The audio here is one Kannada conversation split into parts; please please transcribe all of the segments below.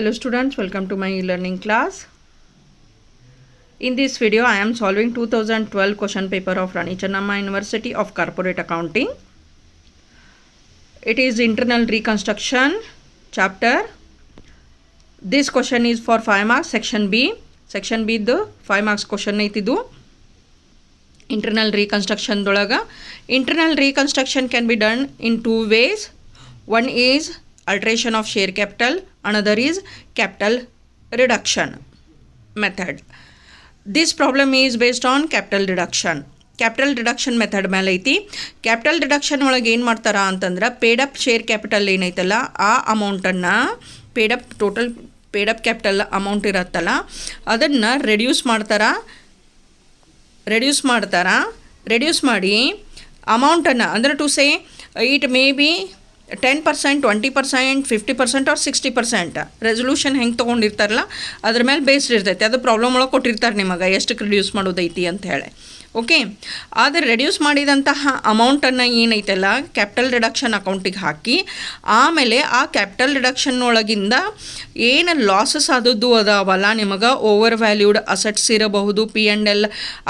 Hello students, welcome to my e-learning class. In this video, I am solving 2012 question paper of Rani Chennamma University of Corporate Accounting. It is internal reconstruction chapter. This question is for 5 marks, section B. Section B the 5 marks question ಐತಿದು. Internal reconstruction ದೊಳಗ. Internal reconstruction can be done in two ways. One is alteration of share capital, another is capital reduction method. This problem is based on capital reduction. Capital reduction method ಮೇಲೆ ಐತಿ. Capital reduction ಒಳಗೆ ಏನು ಮಾಡ್ತಾರಾ ಅಂತಂದ್ರೆ ಪೇಡ್ ಅಪ್ ಶೇರ್ ಕ್ಯಾಪಿಟಲ್ ಏನೈತಲ್ಲ ಆ ಅಮೌಂಟನ್ನು ಪೇಡ್ ಅಪ್ ಕ್ಯಾಪಿಟಲ್ ಅಮೌಂಟ್ ಇರತ್ತಲ್ಲ ಅದನ್ನು ರೆಡ್ಯೂಸ್ ಮಾಡಿ ಅಮೌಂಟನ್ನು ಅಂದರೆ to say it may be 10%, 20%, 50% or 60% resolution ಹೆಂಗೆ ತೊಗೊಂಡಿರ್ತಾರಲ್ಲ ಅದ್ರ ಮೇಲೆ ಬೇಸ್ಡ್ ಇರ್ತೈತೆ. ಅದು ಪ್ರಾಬ್ಲಮ್ ಒಳಗೆ ಕೊಟ್ಟಿರ್ತಾರೆ ನಿಮಗೆ ಎಷ್ಟಕ್ಕೆ ರಿಡ್ಯೂಸ್ ಮಾಡೋದೈತಿ ಅಂತ ಹೇಳಿ. ಓಕೆ, ಆದರೆ ರೆಡ್ಯೂಸ್ ಮಾಡಿದಂತಹ ಅಮೌಂಟನ್ನು ಏನೈತಲ್ಲ ಕ್ಯಾಪಿಟಲ್ ರಿಡಕ್ಷನ್ ಅಕೌಂಟಿಗೆ ಹಾಕಿ ಆಮೇಲೆ ಆ ಕ್ಯಾಪಿಟಲ್ ರಿಡಕ್ಷನ್ ಒಳಗಿಂದ ಏನು ಲಾಸಸ್ ಆದದ್ದು ಅದಾವಲ್ಲ ನಿಮಗೆ ಓವರ್ ವ್ಯಾಲ್ಯೂಡ್ ಅಸೆಟ್ಸ್ ಇರಬಹುದು, P&L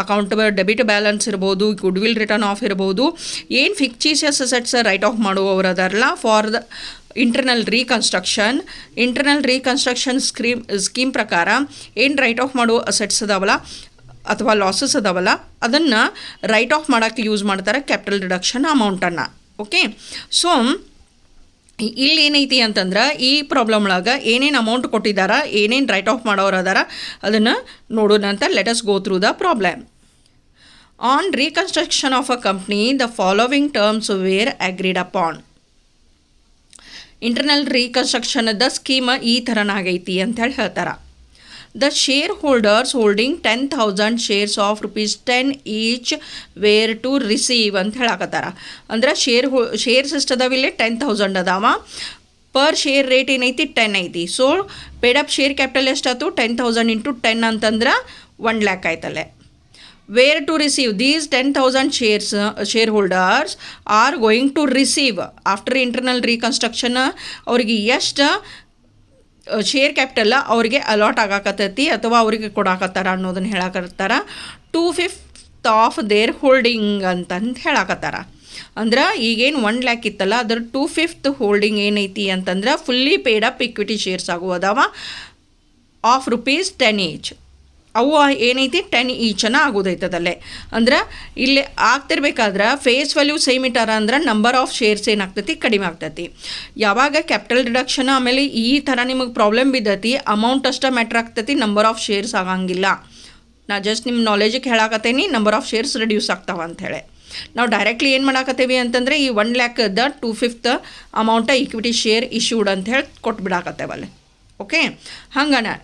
ಅಕೌಂಟ್ ಡೆಬಿಟ್ ಬ್ಯಾಲೆನ್ಸ್ ಇರ್ಬೋದು, ಗುಡ್ ವಿಲ್ ರಿಟರ್ನ್ ಆಫ್ ಇರ್ಬೋದು, ಏನು ಫಿಕ್ಚೀಸಿಯಸ್ ಅಸೆಟ್ಸ್ ರೈಟ್ ಆಫ್ ಮಾಡುವವರು ಅದಾರಲ್ಲ for the internal reconstruction scheme ಪ್ರಕಾರ ಏನು ರೈಟ್ ಆಫ್ ಮಾಡುವ ಅಸೆಟ್ಸ್ ಅದಾವಲ್ಲ ಅಥವಾ ಲಾಸಸ್ ಅದಾವಲ್ಲ ಅದನ್ನು ರೈಟ್ ಆಫ್ ಮಾಡೋಕ್ಕೆ ಯೂಸ್ ಮಾಡ್ತಾರೆ ಕ್ಯಾಪಿಟಲ್ ರಿಡಕ್ಷನ್ ಅಮೌಂಟನ್ನು. ಓಕೆ, ಸೊ ಇಲ್ಲಿ ಏನೈತಿ ಅಂತಂದ್ರೆ ಈ ಪ್ರಾಬ್ಲಮ್ ಒಳಗೆ ಏನೇನು ಅಮೌಂಟ್ ಕೊಟ್ಟಿದ್ದಾರೆ, ಏನೇನು ರೈಟ್ ಆಫ್ ಮಾಡೋರು ಅದಾರ ಅದನ್ನು ನೋಡೋಣ ಅಂತ. Let us go through the problem. On reconstruction of a company the following terms were agreed upon. Internal ರೀಕನ್ಸ್ಟ್ರಕ್ಷನ್ದ ಸ್ಕೀಮ್ ಈ ಥರನಾಗೈತಿ ಅಂಥೇಳಿ ಹೇಳ್ತಾರೆ. The shareholders holding 10,000 shares of ₹10 each were to receive ಅಂತ ಹೇಳಕತ್ತಾರ. ಅಂದ್ರೆ ಶೇರ್ಸ್ ಎಷ್ಟು ಅದಾವ ಇಲ್ಲಿ 10,000 ಅದಾವ. ಪರ್ ಶೇರ್ ರೇಟ್ ಏನೈತಿ 10 ಐತಿ. So paid up share capital ಎಷ್ಟಾಯ್ತು 10,000 ಇಂಟು 10 ಅಂತಂದ್ರೆ 1 lakh ಆಯ್ತಲ್ಲೇ. Where to receive these 10,000 shareholders are going to receive after internal reconstruction ಅವ್ರಿಗೆ ಎಷ್ಟು ಶೇರ್ ಕ್ಯಾಪಿಟಲ್ ಅವ್ರಿಗೆ ಅಲಾಟ್ ಆಗಾಕತ್ತೈತಿ ಅಥವಾ ಅವರಿಗೆ ಕೊಡಾಕತ್ತಾರ ಅನ್ನೋದನ್ನು ಹೇಳಕತ್ತಾರ. 2/5 ಆಫ್ ದೇರ್ ಹೋಲ್ಡಿಂಗ್ ಅಂತಂದು ಹೇಳಕತ್ತಾರ. ಅಂದ್ರೆ ಈಗೇನು 1 lakh ಇತ್ತಲ್ಲ ಅದ್ರ 2/5 ಹೋಲ್ಡಿಂಗ್ ಏನೈತಿ ಅಂತಂದ್ರೆ fully paid up equity shares ಆಗುವುದಾವ ಆಫ್ ₹10 ಈಚ್. ಅವು ಏನೈತಿ 10 ಈಚನ ಆಗೋದೈತದಲ್ಲೇ. ಅಂದ್ರೆ ಇಲ್ಲಿ ಆಗ್ತಿರ್ಬೇಕಾದ್ರೆ ಫೇಸ್ ವ್ಯಾಲ್ಯೂ ಸೇಮ್ ಇಟ್ಟಾರ ಅಂದ್ರೆ ನಂಬರ್ ಆಫ್ ಶೇರ್ಸ್ ಏನಾಗ್ತೈತಿ ಕಡಿಮೆ ಆಗ್ತೈತಿ. ಯಾವಾಗ ಕ್ಯಾಪಿಟಲ್ ರಿಡಕ್ಷನ್ ಆಮೇಲೆ ಈ ಥರ ನಿಮಗೆ ಪ್ರಾಬ್ಲಮ್ ಬಿದ್ದೈತಿ ಅಮೌಂಟ್ ಅಷ್ಟೇ ಮ್ಯಾಟ್ರ್ ಆಗ್ತೈತಿ, ನಂಬರ್ ಆಫ್ ಶೇರ್ಸ್ ಆಗಂಗಿಲ್ಲ. ನಾ ಜಸ್ಟ್ ನಿಮ್ಮ ನಾಲೆಜಿಗೆ ಹೇಳಾಕತ್ತೇನಿ ನಂಬರ್ ಆಫ್ ಶೇರ್ಸ್ ರಿಡ್ಯೂಸ್ ಆಗ್ತಾವ ಅಂಥೇಳಿ. ನಾವು ಡೈರೆಕ್ಟ್ಲಿ ಏನು ಮಾಡಾಕತ್ತೇವಿ ಅಂತಂದರೆ ಈ 1 lakhದ 2/5 ಅಮೌಂಟ ಇಕ್ವಿಟಿ ಶೇರ್ ಇಶ್ಯೂಡ್ ಅಂಥೇಳಿ ಕೊಟ್ಬಿಡಾಕತ್ತೇವಲ್ಲಿ. ಓಕೆ, ಹಂಗನ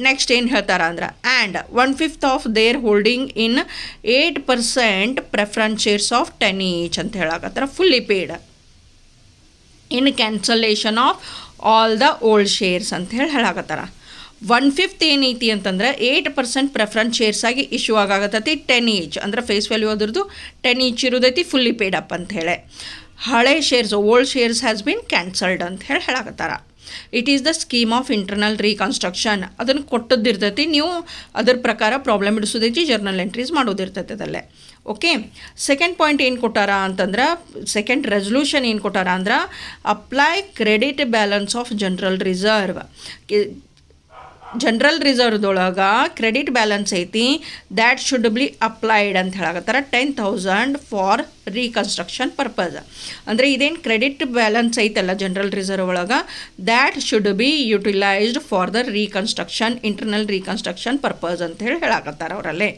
ನೆಕ್ಸ್ಟ್ ಏನು ಹೇಳ್ತಾರ ಅಂದ್ರೆ and 1/5 of their holding in 8% preference shares of 10 each ಅಂತ ಹೇಳಕತ್ತಾರ fully paid in cancellation of all the old shares ಅಂತ ಹೇಳಕತ್ತಾರ. 1/5 ಏನೈತಿ ಅಂತಂದ್ರೆ 8% ಪ್ರೆಫರೆನ್ಸ್ ಶೇರ್ಸ್ ಆಗಿ ಇಶ್ಯೂ ಆಗಾಗತ್ತೈತಿ 10 ಈಚ್ ಅಂದ್ರೆ ಫೇಸ್ ವ್ಯಾಲ್ಯೂ ಅದ್ರದ್ದು 10 ಈಚ್ ಇರೋದೈತಿ ಫುಲ್ಲಿ ಪೇಡ್ ಅಪ್ ಅಂತ ಹೇಳಿ. ಹಳೆ shares old shares has been cancelled ಅಂತ ಹೇಳಕತ್ತಾರ. It is the scheme of internal reconstruction. ಅದನ್ನು ಕೊಟ್ಟದ್ದಿರ್ತೈತಿ, ನೀವು ಅದರ ಪ್ರಕಾರ ಪ್ರಾಬ್ಲಮ್ ಇಡಿಸೋದೈತಿ, ಜರ್ನಲ್ ಎಂಟ್ರೀಸ್ ಮಾಡೋದಿರ್ತೈತೆ ಅದಲ್ಲೇ. ಓಕೆ, ಸೆಕೆಂಡ್ ಪಾಯಿಂಟ್ ಏನು ಕೊಟ್ಟಾರ ಅಂತಂದ್ರೆ ಸೆಕೆಂಡ್ ರೆಸೊಲ್ಯೂಷನ್ ಏನು ಕೊಟ್ಟಾರ ಅಂದ್ರೆ apply credit balance of general ರಿಸರ್ವ್ದೊಳಗೆ ಕ್ರೆಡಿಟ್ ಬ್ಯಾಲೆನ್ಸ್ ಐತಿ ದ್ಯಾಟ್ ಶುಡ್ ಬಿ ಅಪ್ಲೈಡ್ ಅಂತ ಹೇಳಕತ್ತಾರ 10,000 ಫಾರ್ ರೀಕನ್ಸ್ಟ್ರಕ್ಷನ್ ಪರ್ಪಸ್. ಅಂದರೆ ಇದೇನು ಕ್ರೆಡಿಟ್ ಬ್ಯಾಲೆನ್ಸ್ ಐತಲ್ಲ ಜನರಲ್ ರಿಸರ್ವ್ ಒಳಗೆ that should be utilised for the internal reconstruction purpose ಅಂತ ಹೇಳಕತ್ತಾರ ಅವರಲ್ಲೇ.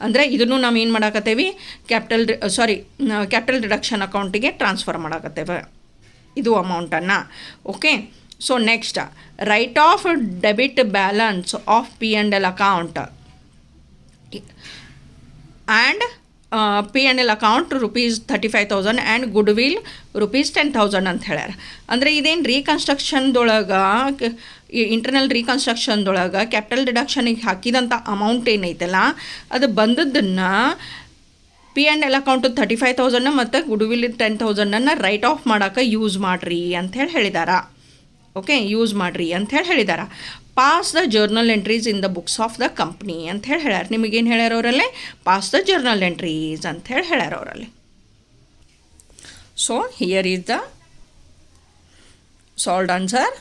ಅಂದರೆ ಇದನ್ನು ನಾವು ಏನು ಮಾಡಾಕತ್ತೇವಿ ಕ್ಯಾಪಿಟಲ್ ರಿಡಕ್ಷನ್ ಅಕೌಂಟಿಗೆ ಟ್ರಾನ್ಸ್ಫರ್ ಮಾಡಾಕತ್ತೇವೆ ಇದು ಅಮೌಂಟನ್ನು. Okay, so next right of debit balance of P&L account and P&L account ₹35,000 and good will ₹10,000 ಅಂತ ಹೇಳ್ಯಾರ. ಅಂದರೆ ಇದೇನು ರೀಕನ್ಸ್ಟ್ರಕ್ಷನ್ದೊಳಗೆ ಇಂಟರ್ನಲ್ ರೀಕನ್ಸ್ಟ್ರಕ್ಷನ್ದೊಳಗೆ ಕ್ಯಾಪಿಟಲ್ ರಿಡಕ್ಷನಿಗೆ ಹಾಕಿದಂಥ ಅಮೌಂಟ್ ಏನೈತಲ್ಲ ಅದು ಬಂದದ್ದನ್ನು P&L ಅಕೌಂಟು 35,000 ಮತ್ತು ಗುಡ್ ವಿಲ್ 10,000 ರೈಟ್ ಆಫ್ ಮಾಡೋಕೆ ಯೂಸ್ ಮಾಡಿರಿ ಅಂಥೇಳಿ ಹೇಳಿದಾರ. ಓಕೆ ಯೂಸ್ ಮಾಡಿರಿ ಅಂಥೇಳಿ ಹೇಳಿದಾರೆ. Pass the journal entries in the books of the company ಅಂಥೇಳಿ ಹೇಳ್ಯಾರ. ನಿಮಗೇನು ಹೇಳ್ಯಾರ ಅವರಲ್ಲಿ? ಪಾಸ್ ದ ಜರ್ನಲ್ ಎಂಟ್ರೀಸ್ ಅಂಥೇಳಿ ಹೇಳ್ಯಾರ ಅವರಲ್ಲಿ. So here is the solved answer.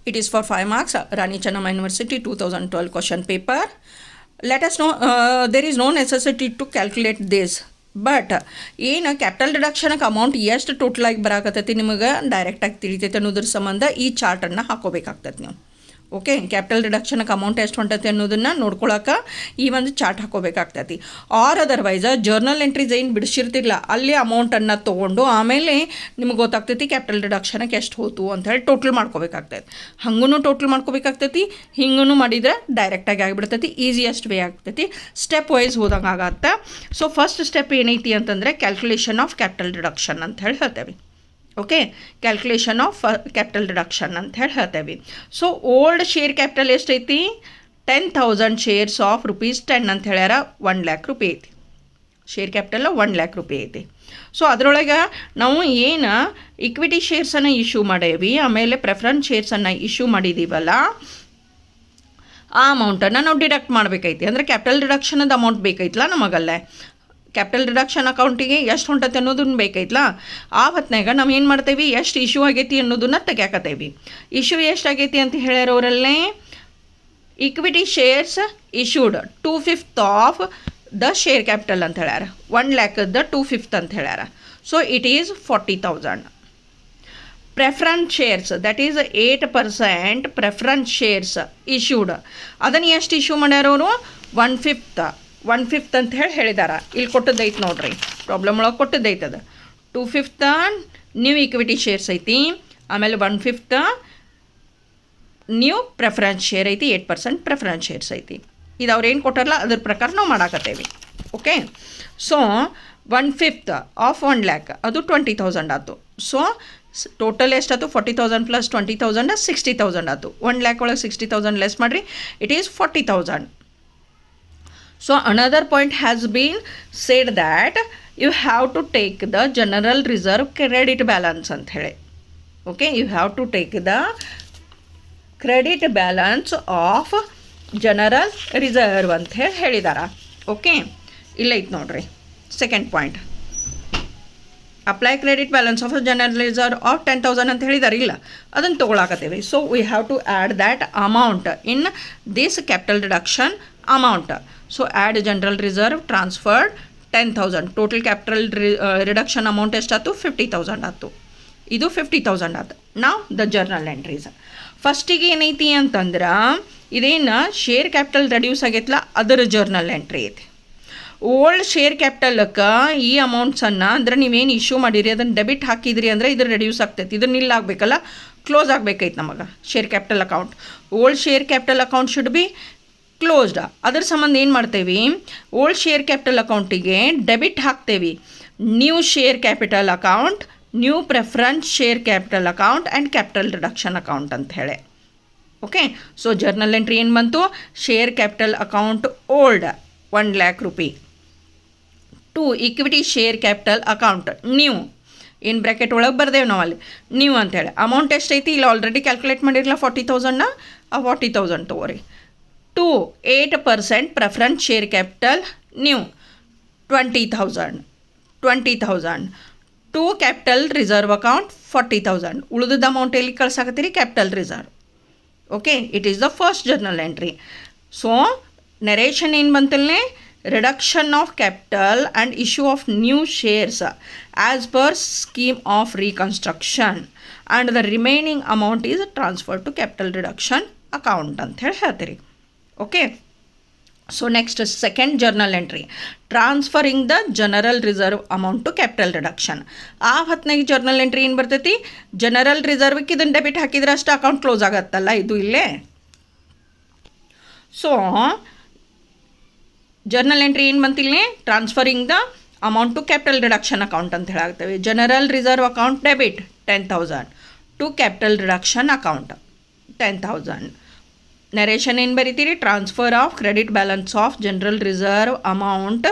It is for 5 marks. Rani Chennamma University 2012 question paper. Let us know, there is no necessity to calculate this. But ಏನು ಕ್ಯಾಪಿಟಲ್ ರಿಡಕ್ಷನ್ಗೆ ಅಮೌಂಟ್ ಎಷ್ಟು ಟೋಟಲಾಗಿ ಬರಾಕತ್ತೈತಿ ನಿಮಗೆ ಡೈರೆಕ್ಟಾಗಿ ತಿಳಿತೈತೆ ಅನ್ನೋದ್ರ ಸಂಬಂಧ ಈ ಚಾರ್ಟನ್ನು ಹಾಕೋಬೇಕಾಗ್ತೈತೆ ನೀವು. ಓಕೆ, ಕ್ಯಾಪಿಟಲ್ ರಿಡಕ್ಷನ್ಗೆ ಅಮೌಂಟ್ ಎಷ್ಟು ಹೊಂಟೈತೆ ಅನ್ನೋದನ್ನು ನೋಡ್ಕೊಳಕ್ಕೆ ಈ ಒಂದು ಚಾರ್ಟ್ ಹಾಕೋಬೇಕಾಗ್ತೈತಿ. ಆರ್ ಅದರ್ವೈಸ್ ಜರ್ನಲ್ ಎಂಟ್ರೀಸ್ ಏನು ಬಿಡಿಸಿರ್ತಿಲ್ಲ ಅಲ್ಲಿ ಅಮೌಂಟನ್ನು ತೊಗೊಂಡು ಆಮೇಲೆ ನಿಮ್ಗೆ ಗೊತ್ತಾಗ್ತೈತಿ ಕ್ಯಾಪಿಟಲ್ ರಿಡಕ್ಷನ್ಗೆ ಎಷ್ಟು ಹೋತು ಅಂಥೇಳಿ ಟೋಟಲ್ ಮಾಡ್ಕೋಬೇಕಾಗ್ತೈತಿ. ಹಂಗೂ ಟೋಟಲ್ ಮಾಡ್ಕೋಬೇಕಾಗ್ತೈತಿ, ಹಿಂಗೂ ಮಾಡಿದರೆ ಡೈರೆಕ್ಟಾಗಿ ಆಗಿಬಿಡ್ತೈತಿ. ಈಸಿಯೆಸ್ಟ್ ವೇ ಆಗ್ತೈತಿ. ಸ್ಟೆಪ್ ವೈಸ್ ಹೋದಂಗೆ ಆಗತ್ತೆ. ಸೊ ಫಸ್ಟ್ ಸ್ಟೆಪ್ ಏನೈತಿ ಅಂತಂದರೆ ಕ್ಯಾಲ್ಕುಲೇಷನ್ ಆಫ್ ಕ್ಯಾಪಿಟಲ್ ರಿಡಕ್ಷನ್ ಅಂತ ಹೇಳಿ ಹೇಳ್ತೇವೆ. Okay, calculation of capital reduction ಅಂತ ಹೇಳಿ ಹೇಳ್ತೇವೆ. ಸೊ ಓಲ್ಡ್ ಶೇರ್ ಕ್ಯಾಪಿಟಲ್ ಎಷ್ಟೈತಿ? 10,000 ಶೇರ್ಸ್ ಆಫ್ ₹10 ಅಂತ ಹೇಳ್ಯಾರ. 1 lakh ರೂಪಾಯಿ ಐತಿ. ಶೇರ್ ಕ್ಯಾಪಿಟಲ್ 1 lakh ರೂಪಾಯಿ ಐತಿ. ಸೊ ಅದರೊಳಗೆ ನಾವು ಏನು ಇಕ್ವಿಟಿ ಶೇರ್ಸನ್ನು ಇಶ್ಯೂ ಮಾಡೇವಿ, ಆಮೇಲೆ ಪ್ರೆಫರೆನ್ಸ್ ಶೇರ್ಸನ್ನು ಇಶ್ಯೂ ಮಾಡಿದ್ದೀವಲ್ಲ, ಆ ಅಮೌಂಟನ್ನು ನಾವು ಡಿಡಕ್ಟ್ ಮಾಡಬೇಕೈತಿ. ಅಂದರೆ ಕ್ಯಾಪಿಟಲ್ ರಿಡಕ್ಷನದ ಅಮೌಂಟ್ ಬೇಕೈತಲ್ಲ ನಮಗಲ್ಲೇ. ಕ್ಯಾಪಿಟಲ್ ರಿಡಕ್ಷನ್ ಅಕೌಂಟಿಗೆ ಎಷ್ಟು ಹೊಂಟೈತೆ ಅನ್ನೋದನ್ನ ಬೇಕೈತಲ್ಲ, ಆ ಹೊತ್ನಾಗ ನಾವು ಏನು ಮಾಡ್ತೇವೆ, ಎಷ್ಟು ಇಶ್ಯೂ ಆಗೈತಿ ಅನ್ನೋದನ್ನ ತೆಗ್ಯಾಕತ್ತೇವಿ. ಇಶ್ಯೂ ಎಷ್ಟಾಗೈತಿ ಅಂತ ಹೇಳ್ಯಾರವರಲ್ಲೇ, equity shares issued 2/5 of the share capital ಅಂತ ಹೇಳ್ಯಾರ. 1 lakhದ 2/5 ಅಂತ ಹೇಳ್ಯಾರ. So it is 40,000. Preference shares that is 8% preference shares issued, ಅದನ್ನು ಎಷ್ಟು ಇಶ್ಯೂ ಮಾಡ್ಯಾರವರು? 1/5 ಅಂತ ಹೇಳಿದಾರ. ಇಲ್ಲಿ ಕೊಟ್ಟದ್ದೈತೆ ನೋಡ್ರಿ, ಪ್ರಾಬ್ಲಮ್ ಒಳಗೆ ಕೊಟ್ಟದ್ದೈತೆ. ಅದು 2/5 ನ್ಯೂ ಇಕ್ವಿಟಿ ಶೇರ್ಸ್ ಐತಿ, ಆಮೇಲೆ 1/5 ನ್ಯೂ ಪ್ರೆಫರೆನ್ಸ್ ಶೇರ್ ಐತಿ, 8% ಪ್ರೆಫರೆನ್ಸ್ ಶೇರ್ಸ್ ಐತಿ. ಇದು ಅವ್ರು ಏನು ಕೊಟ್ಟಾರಲ್ಲ ಅದ್ರ ಪ್ರಕಾರ ನಾವು ಮಾಡಾಕತ್ತೇವೆ. ಓಕೆ, ಸೊ 1/5 ಆಫ್ 1 lakh ಅದು 20,000 ಆಯ್ತು. ಸೊ ಟೋಟಲ್ ಎಷ್ಟಾಯ್ತು? 40,000 ಪ್ಲಸ್ 20,000 60,000 ಆಯ್ತು. 1 lakh ಒಳಗೆ 60,000 ಲೆಸ್ ಮಾಡಿರಿ, it is 40,000. So another point has been said that you have to take the general reserve credit balance ಅಂತ ಹೇಳಿ. Okay, you have to take the credit balance of general reserve ಅಂತ ಹೇಳಿ ಹೇಳಿದಾರ. ಓಕೆ, ಇಲ್ಲ ಐತೆ ನೋಡ್ರಿ second point. Apply credit balance of general reserve of 10,000 ಅಂತ ಹೇಳಿದಾರೆ. ಇಲ್ಲ, ಅದನ್ನು ತೊಗೊಳಕತ್ತೇವೆ. So we have to add that amount in this capital reduction amount. So add general reserve transferred 10,000. Total capital reduction amount ಎಷ್ಟಾಯ್ತು? 50,000 ಆಯ್ತು. ಇದು 50,000 ಆಯ್ತು. ನಾವು ದ ಜರ್ನಲ್ ಎಂಟ್ರೀಸ್ ಫಸ್ಟಿಗೆ ಏನೈತಿ ಅಂತಂದ್ರೆ, ಇದೇನು ಶೇರ್ ಕ್ಯಾಪಿಟಲ್ ರೆಡ್ಯೂಸ್ ಆಗೈತಲ್ಲ ಅದರ ಜರ್ನಲ್ ಎಂಟ್ರಿ ಐತಿ. ಓಲ್ಡ್ ಶೇರ್ ಕ್ಯಾಪಿಟಲ್ಕ್ಕೆ ಈ ಅಮೌಂಟ್ಸನ್ನು ಅಂದ್ರೆ ನೀವೇನು ಇಶ್ಯೂ ಮಾಡಿರಿ ಅದನ್ನು ಡೆಬಿಟ್ ಹಾಕಿದ್ರಿ ಅಂದರೆ ಇದು ರೆಡ್ಯೂಸ್ ಆಗ್ತೈತಿ. ಇದು ನಿಲ್ ಆಗಬೇಕಲ್ಲ, ಕ್ಲೋಸ್ ಆಗಬೇಕೈತೆ ನಮಗೆ share capital account. Old share capital account should be closed. ಅದರ ಸಂಬಂಧ ಏನು ಮಾಡ್ತೇವೆ, ಓಲ್ಡ್ ಶೇರ್ ಕ್ಯಾಪಿಟಲ್ ಅಕೌಂಟಿಗೆ ಡೆಬಿಟ್ ಹಾಕ್ತೇವೆ new share capital account, new preference share capital account and capital reduction account ಅಂತ ಹೇಳಿ. ಓಕೆ, ಸೊ ಜರ್ನಲ್ ಎಂಟ್ರಿ ಏನು ಬಂತು? Share capital account old 1 lakh ರೂಪಾಯಿ. 2 equity share capital account new, ಏನು ಬ್ರ್ಯಾಕೆಟ್ ಒಳಗೆ ಬರ್ದೇವೆ ನಾವು ಅಲ್ಲಿ ನ್ಯೂ ಅಂತೇಳಿ. ಅಮೌಂಟ್ ಎಷ್ಟೈತಿ ಇಲ್ಲ ಆಲ್ರೆಡಿ ಕ್ಯಾಲ್ಕುಲೇಟ್ ಮಾಡಿರಲ್ಲ 40,000ನ, ಆ 40,000 ತೊಗೋರಿ. 2 8% preference share capital new 20,000. 2 capital reserve account 40,000. ಉಳಿದ ಅಮೌಂಟ್ ಎಲ್ಲಿ ಕಳ್ಸಾಕತ್ತೀರಿ? Capital reserve. Okay, it is the first journal entry. So narration ಏನು ಬಂತಲ್ಲೇ, reduction of capital and issue of new shares as per scheme of reconstruction and the remaining amount is transfer to capital reduction account ಅಂತ ಹೇಳಿ ಹೇಳ್ತೀರಿ. Okay, so next second journal entry, transferring the general reserve amount to capital reduction. ಆ ಹೊತ್ನಾಗ ಜರ್ನಲ್ ಎಂಟ್ರಿ ಏನು ಬರ್ತೈತಿ? ಜನರಲ್ ರಿಸರ್ವ್ಗೆ ಇದನ್ನು ಡೆಬಿಟ್ ಹಾಕಿದ್ರೆ ಅಷ್ಟು ಅಕೌಂಟ್ ಕ್ಲೋಸ್ ಆಗತ್ತಲ್ಲ, ಇದು ಇಲ್ಲೇ. ಸೊ ಜರ್ನಲ್ ಎಂಟ್ರಿ ಏನು ಬಂತಿಲ್ಲ, transferring the amount to capital reduction account ಅಂತ ಹೇಳಾಗ್ತೇವೆ. General reserve account debit 10,000 to capital reduction account 10,000. Narration ಏನು ಬರೀತೀರಿ? Transfer of credit balance of general reserve amount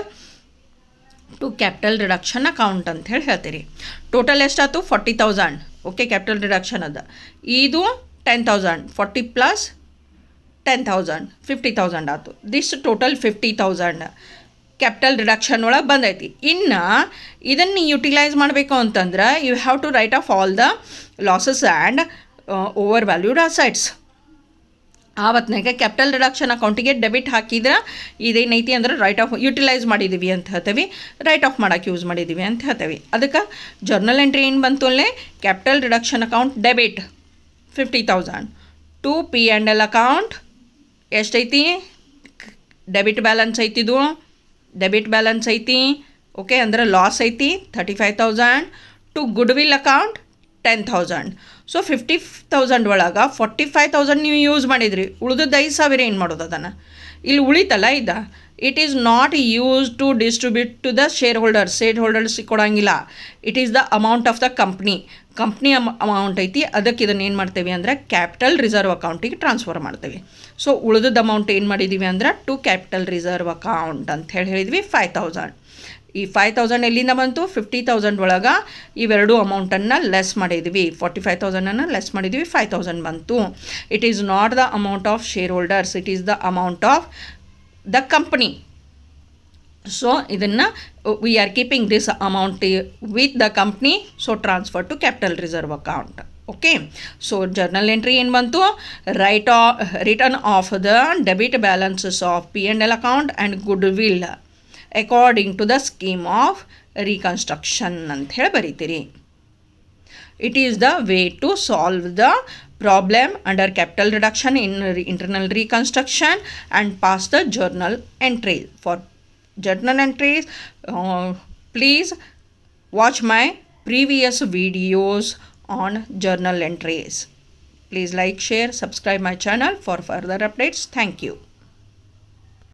to capital reduction account ಅಂತ ಹೇಳಿ ಹೇಳ್ತೀರಿ. ಟೋಟಲ್ ಎಷ್ಟಾಯ್ತು? 40,000. ಓಕೆ, ಕ್ಯಾಪಿಟಲ್ ರಿಡಕ್ಷನ್ ಅದ. ಇದು 10,000, 40 ಪ್ಲಸ್ 10,000 50,000 ಆಯ್ತು. ದಿಸ್ ಟೋಟಲ್ 50,000 ಕ್ಯಾಪಿಟಲ್ ರಿಡಕ್ಷನ್ ಒಳಗೆ ಬಂದೈತಿ. ಇನ್ನು ಇದನ್ನು ಯುಟಿಲೈಸ್ ಮಾಡಬೇಕು ಅಂತಂದ್ರೆ you have to write off all the losses and overvalued assets. ಆವತ್ನಾಗ ಕ್ಯಾಪಿಟಲ್ ರಿಡಕ್ಷನ್ ಅಕೌಂಟಿಗೆ ಡೆಬಿಟ್ ಹಾಕಿದ್ರೆ ಇದೇನೈತಿ ಅಂದ್ರೆ ರೈಟ್ ಆಫ್ ಯುಟಿಲೈಸ್ ಮಾಡಿದ್ದೀವಿ ಅಂತ ಹೇಳ್ತೀವಿ, ರೈಟ್ ಆಫ್ ಮಾಡೋಕ್ಕೆ ಯೂಸ್ ಮಾಡಿದ್ದೀವಿ ಅಂತ ಹೇಳ್ತೀವಿ. ಅದಕ್ಕೆ ಜರ್ನಲ್ ಎಂಟ್ರಿ ಏನು ಬಂತು ಅಲ್ಲೇ, capital reduction account debit 50,000 to P and L account ಎಷ್ಟೈತಿ, ಡೆಬಿಟ್ ಬ್ಯಾಲೆನ್ಸ್ ಐತಿದು, ಡೆಬಿಟ್ ಬ್ಯಾಲೆನ್ಸ್ ಐತಿ. ಓಕೆ, ಅಂದ್ರೆ ಲಾಸ್ ಐತಿ 35,000 to goodwill account 10,000. So 50,000 ಒಳಗೆ 45,000 ನೀವು ಯೂಸ್ ಮಾಡಿದ್ರಿ, ಉಳಿದದ್ದು 5,000 ಏನು ಮಾಡೋದು ಅದನ್ನು, ಇಲ್ಲಿ ಉಳಿತಲ್ಲ ಇದು. It is not use to distribute to the share ಹೋಲ್ಡರ್ಸಿಗೆ ಕೊಡೋಂಗಿಲ್ಲ. It is the amount of the company amount ಐತಿ. ಅದಕ್ಕೆ ಇದನ್ನು ಏನು ಮಾಡ್ತೇವೆ ಅಂದರೆ ಕ್ಯಾಪಿಟಲ್ ರಿಸರ್ವ್ ಅಕೌಂಟಿಗೆ ಟ್ರಾನ್ಸ್ಫರ್ ಮಾಡ್ತೇವೆ. ಸೊ ಉಳಿದದ್ದು ಅಮೌಂಟ್ ಏನು ಮಾಡಿದ್ದೀವಿ ಅಂದ್ರೆ ಟು ಕ್ಯಾಪಿಟಲ್ ರಿಸರ್ವ್ ಅಕೌಂಟ್ ಅಂತ ಹೇಳಿದ್ವಿ 5,000. ಈ 5,000 ಎಲ್ಲಿಂದ ಬಂತು, 50,000 ಒಳಗೆ ಇವೆರಡು ಅಮೌಂಟನ್ನು ಲೆಸ್ ಮಾಡಿದ್ವಿ, 45,000 ಲೆಸ್ ಮಾಡಿದ್ವಿ, 5,000 ಬಂತು. It is not the amount of shareholders, it is the amount of the company. So ಇದನ್ನು we are keeping this amount with the company, so transfer to capital reserve account. Okay, so journal entry ಏನು ಬಂತು, return of the debit balances of P and L account and goodwill according to the scheme of reconstruction ಅಂತ ಹೇಳಿ ಬರೀತೀರಿ. It is the way to solve the problem under capital reduction in internal reconstruction and pass the journal entries. For journal entries, please watch my previous videos on journal entries. Please like, share, subscribe my channel for further updates. Thank you.